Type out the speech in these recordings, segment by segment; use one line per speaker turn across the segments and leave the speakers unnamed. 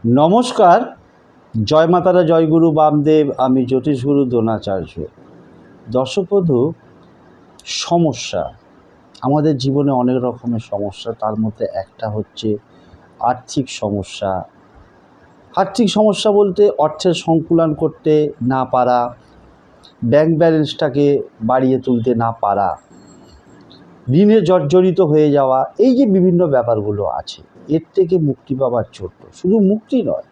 নমস্কার, জয় মাতারা, জয় গুরু বামদেব। আমি জ্যোতিষগুরু দ্রোণাচার্য। দর্শক বন্ধু, সমস্যা আমাদের জীবনে অনেক রকমের সমস্যা, তার মধ্যে একটা হচ্ছে আর্থিক সমস্যা। আর্থিক সমস্যা বলতে অর্থের সংকুলান করতে না পারা, ব্যাংক ব্যালেন্সটাকে বাড়িয়ে তুলতে না পারা, ঋণে জর্জরিত হয়ে যাওয়া, এই যে বিভিন্ন ব্যাপারগুলো আছে, এর থেকে মুক্তি পাওয়ার ছোট্ট, শুধু মুক্তি নয়,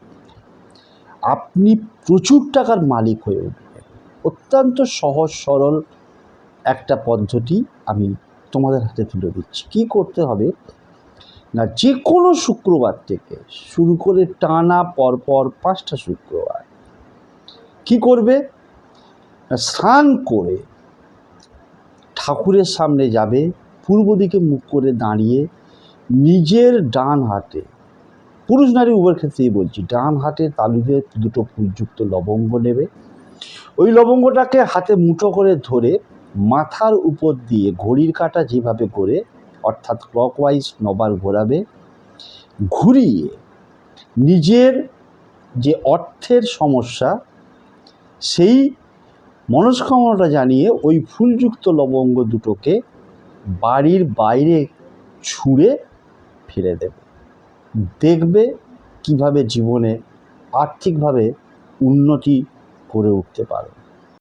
আপনি প্রচুর টাকার মালিক হয়ে উঠবেন। অত্যন্ত সহজ সরল একটা পদ্ধতি আমি তোমাদের হাতে তুলে দিচ্ছি। কী করতে হবে না, যে কোনো শুক্রবার থেকে শুরু করে টানা পরপর 5টা শুক্রবার কি করবে না, স্নান করে ঠাকুরের সামনে যাবে, পূর্ব দিকে মুখ করে দাঁড়িয়ে নিজের ডান হাতে, পুরুষ নারী উভয়ের ক্ষেত্রেই বলছি, ডান হাতে তালুতে দুটো ফুলযুক্ত লবঙ্গ নেবে। ওই লবঙ্গটাকে হাতে মুঠো করে ধরে মাথার উপর দিয়ে ঘড়ির কাঁটা যেভাবে ঘোরে, অর্থাৎ ক্লকওয়াইজ 9বার ঘোরাবে। ঘুরিয়ে নিজের যে অর্থের সমস্যা, সেই মনস্কামনাটা জানিয়ে ওই ফুলযুক্ত লবঙ্গ দুটোকে বাড়ির বাইরে ছুঁড়ে ফেলে দেবে। দেখবে কিভাবে জীবনে আর্থিকভাবে উন্নতি করে উঠতে পারো।